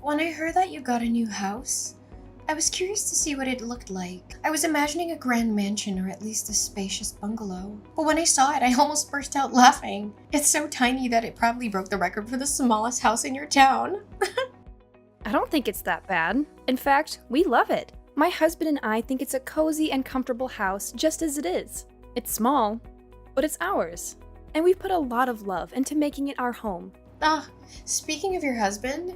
When I heard that you got a new house, I was curious to see what it looked like. I was imagining a grand mansion or at least a spacious bungalow. But when I saw it, I almost burst out laughing. It's so tiny that it probably broke the record for the smallest house in your town. I don't think it's that bad. In fact, we love it. My husband and I think it's a cozy and comfortable house just as it is. It's small, but it's ours. And we've put a lot of love into making it our home. Speaking of your husband,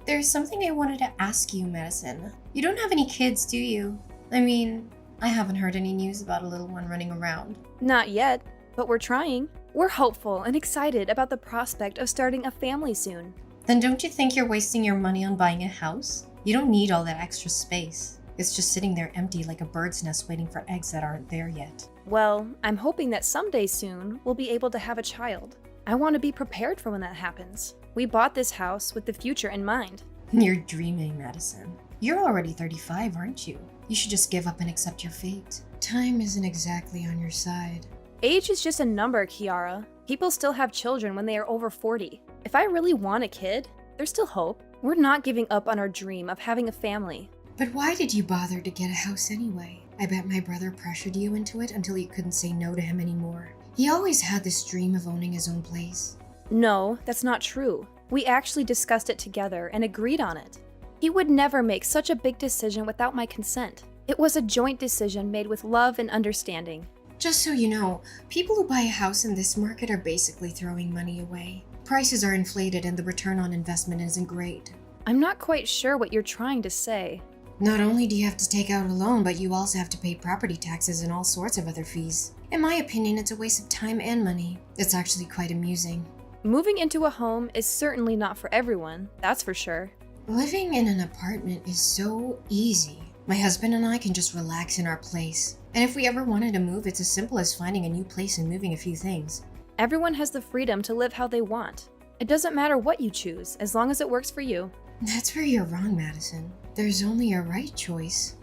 there's something I wanted to ask you, Madison. You don't have any kids, do you? I mean, I haven't heard any news about a little one running around. Not yet, but we're trying. We're hopeful and excited about the prospect of starting a family soon. Then don't you think you're wasting your money on buying a house? You don't need all that extra space. It's just sitting there empty like a bird's nest waiting for eggs that aren't there yet. Well, I'm hoping that someday soon we'll be able to have a child. I want to be prepared for when that happens. We bought this house with the future in mind. You're dreaming, Madison. You're already 35, aren't you? You should just give up and accept your fate. Time isn't exactly on your side. Age is just a number, Kiara. People still have children when they are over 40. If I really want a kid, there's still hope. We're not giving up on our dream of having a family. But why did you bother to get a house anyway? I bet my brother pressured you into it until you couldn't say no to him anymore. He always had this dream of owning his own place. No, that's not true. We actually discussed it together and agreed on it. He would never make such a big decision without my consent. It was a joint decision made with love and understanding. Just so you know, people who buy a house in this market are basically throwing money away. Prices are inflated and the return on investment isn't great. I'm not quite sure what you're trying to say. Not only do you have to take out a loan, but you also have to pay property taxes and all sorts of other fees. In my opinion, it's a waste of time and money. It's actually quite amusing. Moving into a home is certainly not for everyone, that's for sure. Living in an apartment is so easy. My husband and I can just relax in our place. And if we ever wanted to move, it's as simple as finding a new place and moving a few things. Everyone has the freedom to live how they want. It doesn't matter what you choose, as long as it works for you. That's where you're wrong, Madison. There's only a right choice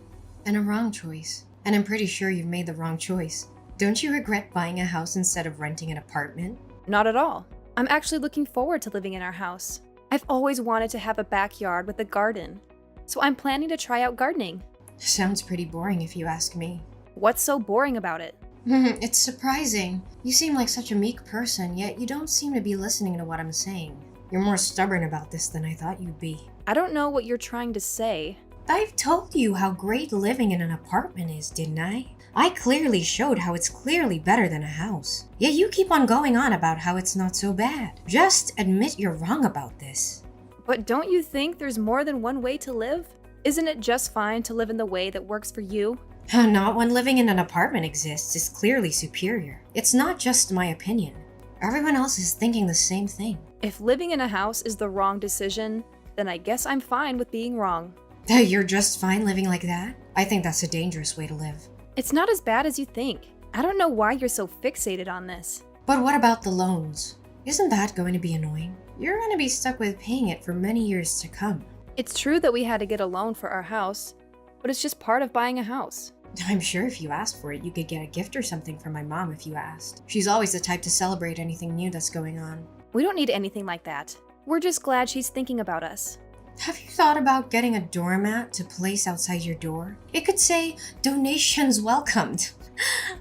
and a wrong choice. And I'm pretty sure you've made the wrong choice. Don't you regret buying a house instead of renting an apartment? Not at all. I'm actually looking forward to living in our house. I've always wanted to have a backyard with a garden, so I'm planning to try out gardening. Sounds pretty boring if you ask me. What's so boring about it? It's surprising. You seem like such a meek person, yet you don't seem to be listening to what I'm saying. You're more stubborn about this than I thought you'd be. I don't know what you're trying to say. I've told you how great living in an apartment is, didn't I? I clearly showed how it's clearly better than a house. Yet you keep on going on about how it's not so bad. Just admit you're wrong about this. But don't you think there's more than one way to live? Isn't it just fine to live in the way that works for you? Not when living in an apartment exists is clearly superior. It's not just my opinion. Everyone else is thinking the same thing. If living in a house is the wrong decision, then I guess I'm fine with being wrong. You're just fine living like that? I think that's a dangerous way to live. It's not as bad as you think. I don't know why you're so fixated on this. But what about the loans? Isn't that going to be annoying? You're going to be stuck with paying it for many years to come. It's true that we had to get a loan for our house, but it's just part of buying a house. I'm sure if you asked for it, you could get a gift or something from my mom if you asked. She's always the type to celebrate anything new that's going on. We don't need anything like that. We're just glad she's thinking about us. Have you thought about getting a doormat to place outside your door? It could say, "Donations welcomed."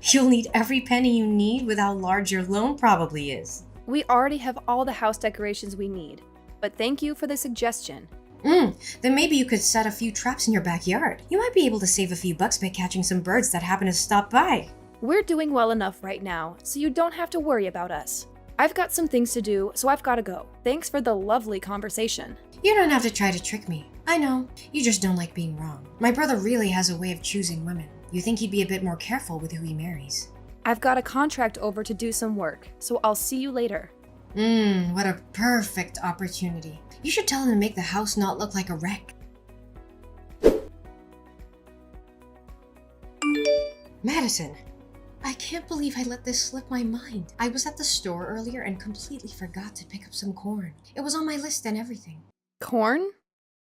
You'll need every penny you need with how large your loan probably is. We already have all the house decorations we need, but thank you for the suggestion. Then maybe you could set a few traps in your backyard. You might be able to save a few bucks by catching some birds that happen to stop by. We're doing well enough right now, so you don't have to worry about us. I've got some things to do, so I've got to go. Thanks for the lovely conversation. You don't have to try to trick me. I know, you just don't like being wrong. My brother really has a way of choosing women. You think he'd be a bit more careful with who he marries. I've got a contract over to do some work, so I'll see you later. What a perfect opportunity. You should tell him to make the house not look like a wreck. Madison, I can't believe I let this slip my mind. I was at the store earlier and completely forgot to pick up some corn. It was on my list and everything. Corn?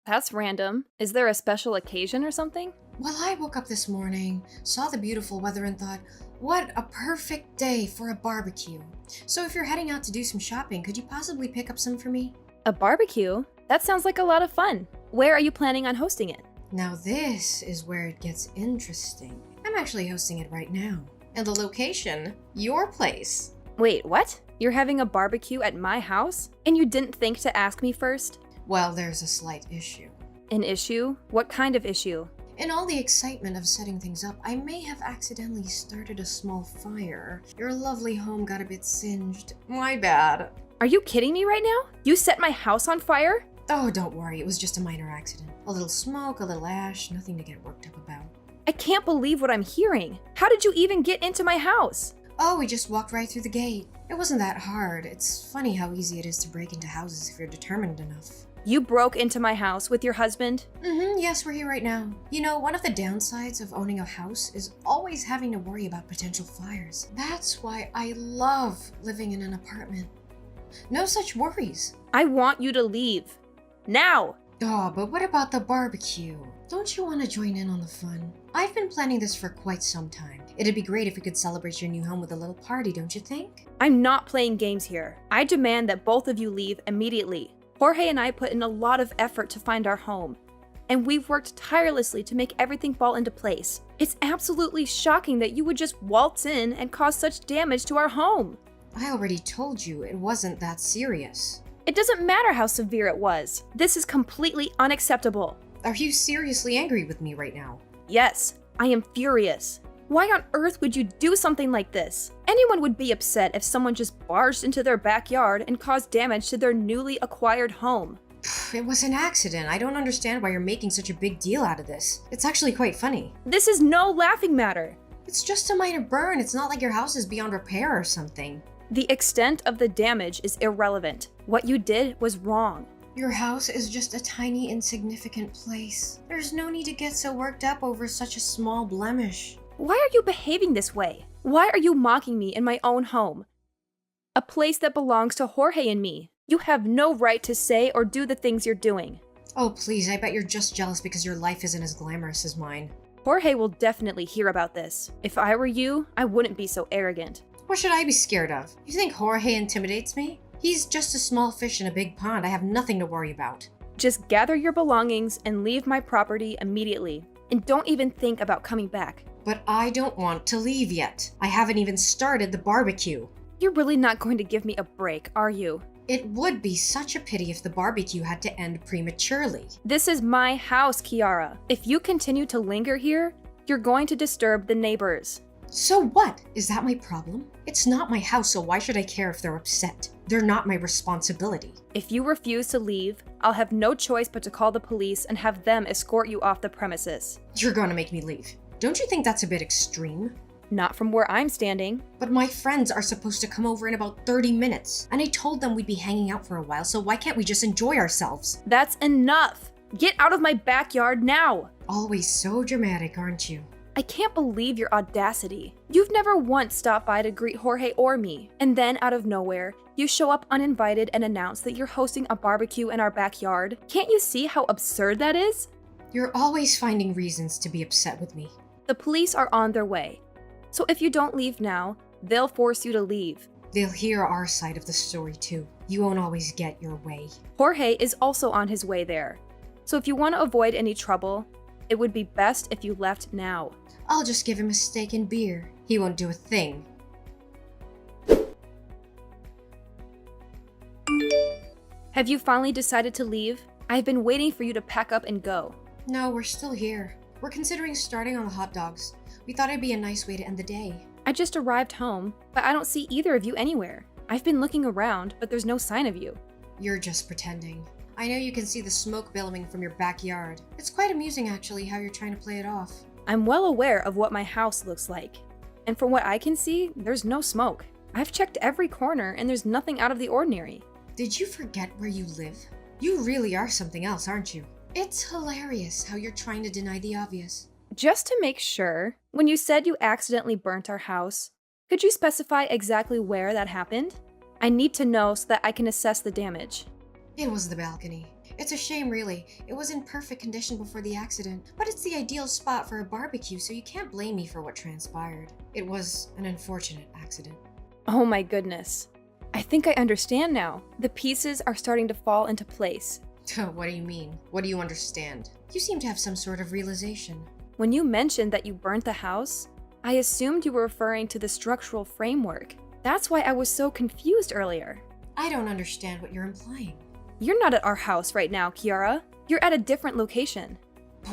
That's random. Is there a special occasion or something? Well, I woke up this morning, saw the beautiful weather and thought, what a perfect day for a barbecue. So if you're heading out to do some shopping, could you possibly pick up some for me? A barbecue? That sounds like a lot of fun. Where are you planning on hosting it? Now this is where it gets interesting. I'm actually hosting it right now. And the location? Your place. Wait, what? You're having a barbecue at my house? And you didn't think to ask me first? Well, there's a slight issue. An issue? What kind of issue? In all the excitement of setting things up, I may have accidentally started a small fire. Your lovely home got a bit singed. My bad. Are you kidding me right now? You set my house on fire? Oh, don't worry, it was just a minor accident. A little smoke, a little ash, nothing to get worked up about. I can't believe what I'm hearing. How did you even get into my house? Oh, we just walked right through the gate. It wasn't that hard. It's funny how easy it is to break into houses if you're determined enough. You broke into my house with your husband? Yes, we're here right now. You know, one of the downsides of owning a house is always having to worry about potential fires. That's why I love living in an apartment. No such worries. I want you to leave. Now! Oh, but what about the barbecue? Don't you want to join in on the fun? I've been planning this for quite some time. It'd be great if we could celebrate your new home with a little party, don't you think? I'm not playing games here. I demand that both of you leave immediately. Jorge and I put in a lot of effort to find our home, and we've worked tirelessly to make everything fall into place. It's absolutely shocking that you would just waltz in and cause such damage to our home. I already told you it wasn't that serious. It doesn't matter how severe it was. This is completely unacceptable. Are you seriously angry with me right now? Yes, I am furious. Why on earth would you do something like this? Anyone would be upset if someone just barged into their backyard and caused damage to their newly acquired home. It was an accident. I don't understand why you're making such a big deal out of this. It's actually quite funny. This is no laughing matter. It's just a minor burn. It's not like your house is beyond repair or something. The extent of the damage is irrelevant. What you did was wrong. Your house is just a tiny, insignificant place. There's no need to get so worked up over such a small blemish. Why are you behaving this way? Why are you mocking me in my own home? A place that belongs to Jorge and me. You have no right to say or do the things you're doing. Oh, please, I bet you're just jealous because your life isn't as glamorous as mine. Jorge will definitely hear about this. If I were you, I wouldn't be so arrogant. What should I be scared of? You think Jorge intimidates me? He's just a small fish in a big pond. I have nothing to worry about. Just gather your belongings and leave my property immediately. And don't even think about coming back. But I don't want to leave yet. I haven't even started the barbecue. You're really not going to give me a break, are you? It would be such a pity if the barbecue had to end prematurely. This is my house, Kiara. If you continue to linger here, you're going to disturb the neighbors. So what? Is that my problem? It's not my house, so why should I care if they're upset? They're not my responsibility. If you refuse to leave, I'll have no choice but to call the police and have them escort you off the premises. You're gonna make me leave. Don't you think that's a bit extreme? Not from where I'm standing. But my friends are supposed to come over in about 30 minutes, and I told them we'd be hanging out for a while, so why can't we just enjoy ourselves? That's enough! Get out of my backyard now! Always so dramatic, aren't you? I can't believe your audacity. You've never once stopped by to greet Jorge or me, and then out of nowhere, you show up uninvited and announce that you're hosting a barbecue in our backyard. Can't you see how absurd that is? You're always finding reasons to be upset with me. The police are on their way. So if you don't leave now, they'll force you to leave. They'll hear our side of the story too. You won't always get your way. Jorge is also on his way there. So if you want to avoid any trouble, it would be best if you left now. I'll just give him a steak and beer. He won't do a thing. Have you finally decided to leave? I've been waiting for you to pack up and go. No, we're still here. We're considering starting on the hot dogs. We thought it'd be a nice way to end the day. I just arrived home, but I don't see either of you anywhere. I've been looking around, but there's no sign of you. You're just pretending. I know you can see the smoke billowing from your backyard. It's quite amusing actually how you're trying to play it off. I'm well aware of what my house looks like. And from what I can see, there's no smoke. I've checked every corner and there's nothing out of the ordinary. Did you forget where you live? You really are something else, aren't you? It's hilarious how you're trying to deny the obvious. Just to make sure, when you said you accidentally burnt our house, could you specify exactly where that happened? I need to know so that I can assess the damage. It was the balcony. It's a shame, really. It was in perfect condition before the accident, but it's the ideal spot for a barbecue, so you can't blame me for what transpired. It was an unfortunate accident. Oh my goodness. I think I understand now. The pieces are starting to fall into place. What do you mean? What do you understand? You seem to have some sort of realization. When you mentioned that you burnt the house, I assumed you were referring to the structural framework. That's why I was so confused earlier. I don't understand what you're implying. You're not at our house right now, Kiara. You're at a different location.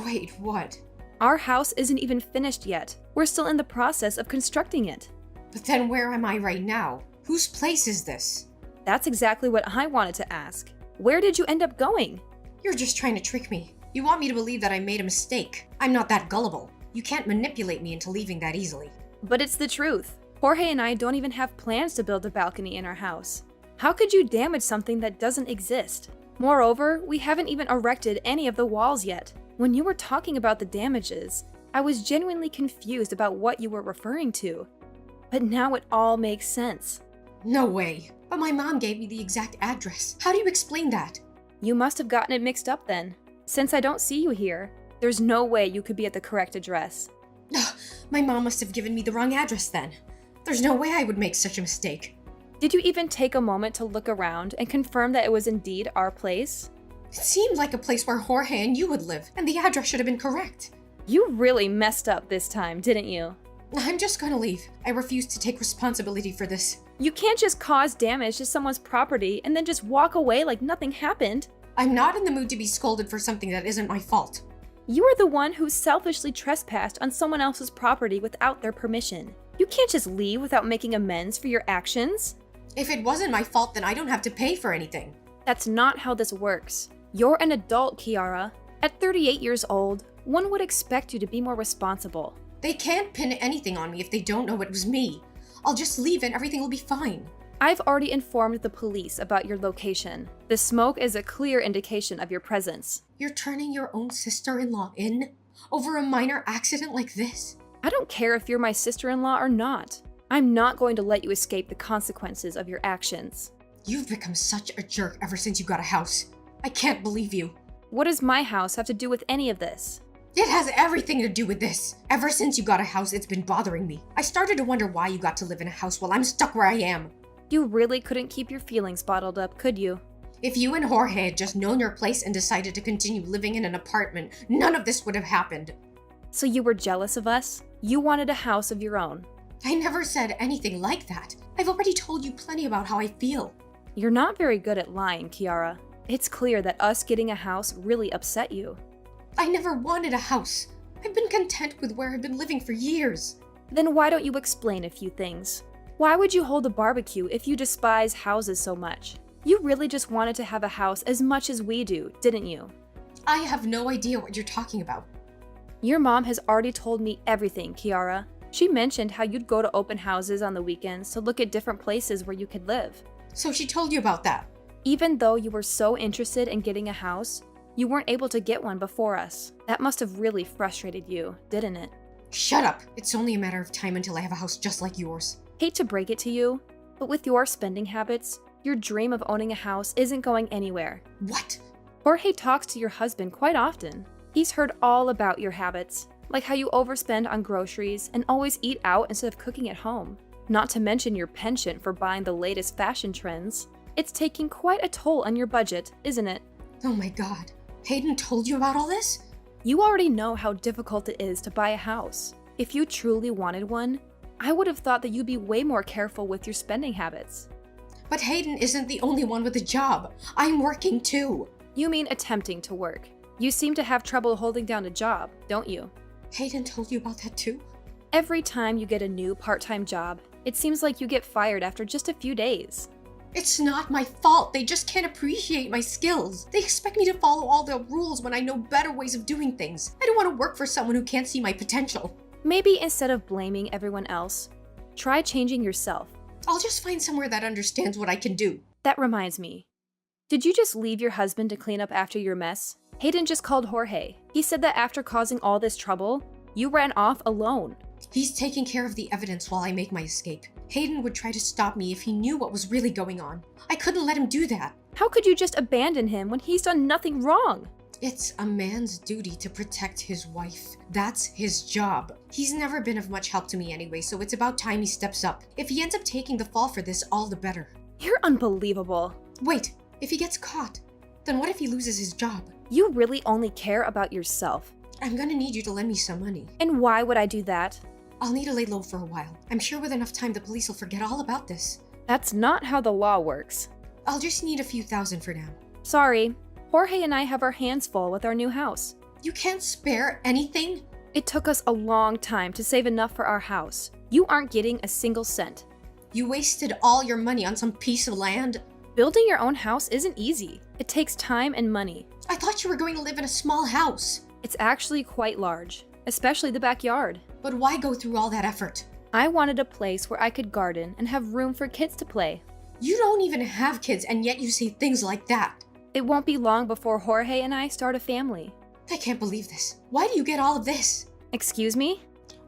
Wait, what? Our house isn't even finished yet. We're still in the process of constructing it. But then where am I right now? Whose place is this? That's exactly what I wanted to ask. Where did you end up going? You're just trying to trick me. You want me to believe that I made a mistake. I'm not that gullible. You can't manipulate me into leaving that easily. But it's the truth. Jorge and I don't even have plans to build a balcony in our house. How could you damage something that doesn't exist? Moreover, we haven't even erected any of the walls yet. When you were talking about the damages, I was genuinely confused about what you were referring to. But now it all makes sense. No way. But my mom gave me the exact address. How do you explain that? You must have gotten it mixed up then. Since I don't see you here, there's no way you could be at the correct address. My mom must have given me the wrong address then. There's no way I would make such a mistake. Did you even take a moment to look around and confirm that it was indeed our place? It seemed like a place where Jorge and you would live, and the address should have been correct. You really messed up this time, didn't you? I'm just gonna leave. I refuse to take responsibility for this. You can't just cause damage to someone's property and then just walk away like nothing happened. I'm not in the mood to be scolded for something that isn't my fault. You are the one who selfishly trespassed on someone else's property without their permission. You can't just leave without making amends for your actions. If it wasn't my fault, then I don't have to pay for anything. That's not how this works. You're an adult, Kiara. At 38 years old, one would expect you to be more responsible. They can't pin anything on me if they don't know it was me. I'll just leave and everything will be fine. I've already informed the police about your location. The smoke is a clear indication of your presence. You're turning your own sister-in-law in? Over a minor accident like this? I don't care if you're my sister-in-law or not. I'm not going to let you escape the consequences of your actions. You've become such a jerk ever since you got a house. I can't believe you. What does my house have to do with any of this? It has everything to do with this. Ever since you got a house, it's been bothering me. I started to wonder why you got to live in a house while I'm stuck where I am. You really couldn't keep your feelings bottled up, could you? If you and Jorge had just known your place and decided to continue living in an apartment, none of this would have happened. So you were jealous of us? You wanted a house of your own. I never said anything like that. I've already told you plenty about how I feel. You're not very good at lying, Kiara. It's clear that us getting a house really upset you. I never wanted a house. I've been content with where I've been living for years. Then why don't you explain a few things? Why would you hold a barbecue if you despise houses so much? You really just wanted to have a house as much as we do, didn't you? I have no idea what you're talking about. Your mom has already told me everything, Kiara. She mentioned how you'd go to open houses on the weekends to look at different places where you could live. So she told you about that? Even though you were so interested in getting a house, you weren't able to get one before us. That must have really frustrated you, didn't it? Shut up! It's only a matter of time until I have a house just like yours. Hate to break it to you, but with your spending habits, your dream of owning a house isn't going anywhere. What? Jorge talks to your husband quite often. He's heard all about your habits, like how you overspend on groceries and always eat out instead of cooking at home. Not to mention your penchant for buying the latest fashion trends. It's taking quite a toll on your budget, isn't it? Oh my god. Hayden told you about all this? You already know how difficult it is to buy a house. If you truly wanted one, I would have thought that you'd be way more careful with your spending habits. But Hayden isn't the only one with a job. I'm working too. You mean attempting to work. You seem to have trouble holding down a job, don't you? Hayden told you about that too? Every time you get a new part-time job, it seems like you get fired after just a few days. It's not my fault. They just can't appreciate my skills. They expect me to follow all the rules when I know better ways of doing things. I don't want to work for someone who can't see my potential. Maybe instead of blaming everyone else, try changing yourself. I'll just find somewhere that understands what I can do. That reminds me. Did you just leave your husband to clean up after your mess? Hayden just called Jorge. He said that after causing all this trouble, you ran off alone. He's taking care of the evidence while I make my escape. Hayden would try to stop me if he knew what was really going on. I couldn't let him do that. How could you just abandon him when he's done nothing wrong? It's a man's duty to protect his wife. That's his job. He's never been of much help to me anyway, so it's about time he steps up. If he ends up taking the fall for this, all the better. You're unbelievable. Wait, if he gets caught, Then what if he loses his job? You really only care about yourself. I'm gonna need you to lend me some money. And why would I do that? I'll need to lay low for a while. I'm sure with enough time the police will forget all about this. That's not how the law works. I'll just need a few thousand for now. Sorry, Jorge and I have our hands full with our new house. You can't spare anything? It took us a long time to save enough for our house. You aren't getting a single cent. You wasted all your money on some piece of land? Building your own house isn't easy. It takes time and money. I thought you were going to live in a small house. It's actually quite large, especially the backyard. But why go through all that effort? I wanted a place where I could garden and have room for kids to play. You don't even have kids, and yet you say things like that. It won't be long before Jorge and I start a family. I can't believe this. Why do you get all of this? Excuse me?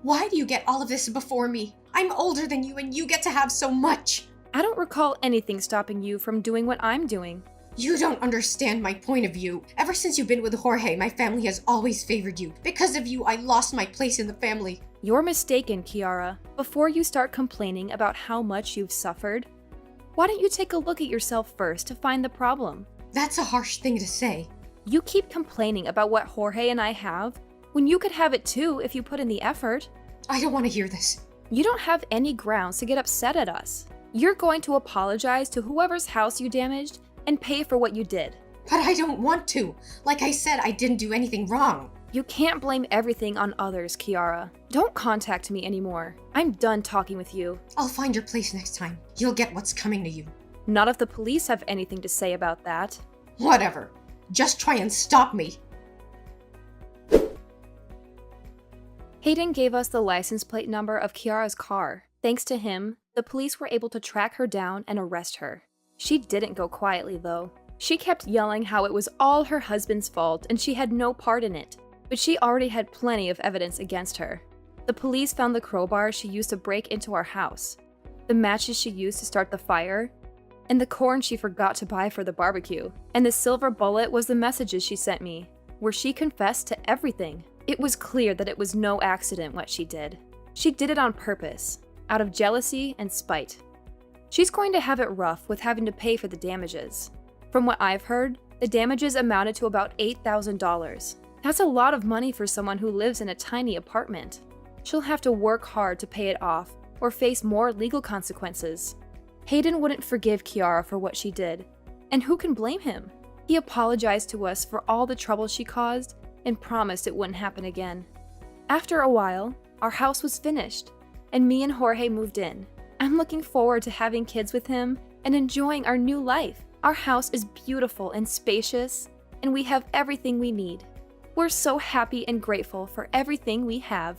Why do you get all of this before me? I'm older than you and you get to have so much. I don't recall anything stopping you from doing what I'm doing. You don't understand my point of view. Ever since you've been with Jorge, my family has always favored you. Because of you, I lost my place in the family. You're mistaken, Kiara. Before you start complaining about how much you've suffered, why don't you take a look at yourself first to find the problem? That's a harsh thing to say. You keep complaining about what Jorge and I have, when you could have it too if you put in the effort. I don't want to hear this. You don't have any grounds to get upset at us. You're going to apologize to whoever's house you damaged and pay for what you did. But I don't want to. Like I said, I didn't do anything wrong. You can't blame everything on others, Kiara. Don't contact me anymore. I'm done talking with you. I'll find your place next time. You'll get what's coming to you. Not if the police have anything to say about that. Whatever. Just try and stop me. Hayden gave us the license plate number of Kiara's car. Thanks to him, the police were able to track her down and arrest her. She didn't go quietly, though. She kept yelling how it was all her husband's fault and she had no part in it. But she already had plenty of evidence against her. The police found the crowbar she used to break into our house, the matches she used to start the fire, and the corn she forgot to buy for the barbecue. And the silver bullet was the messages she sent me, where she confessed to everything. It was clear that it was no accident what she did. She did it on purpose, out of jealousy and spite. She's going to have it rough with having to pay for the damages. From what I've heard, the damages amounted to about $8,000. That's a lot of money for someone who lives in a tiny apartment. She'll have to work hard to pay it off or face more legal consequences. Hayden wouldn't forgive Kiara for what she did, and who can blame him? He apologized to us for all the trouble she caused and promised it wouldn't happen again. After a while, our house was finished, and me and Jorge moved in. I'm looking forward to having kids with him and enjoying our new life. Our house is beautiful and spacious, and we have everything we need. We're so happy and grateful for everything we have.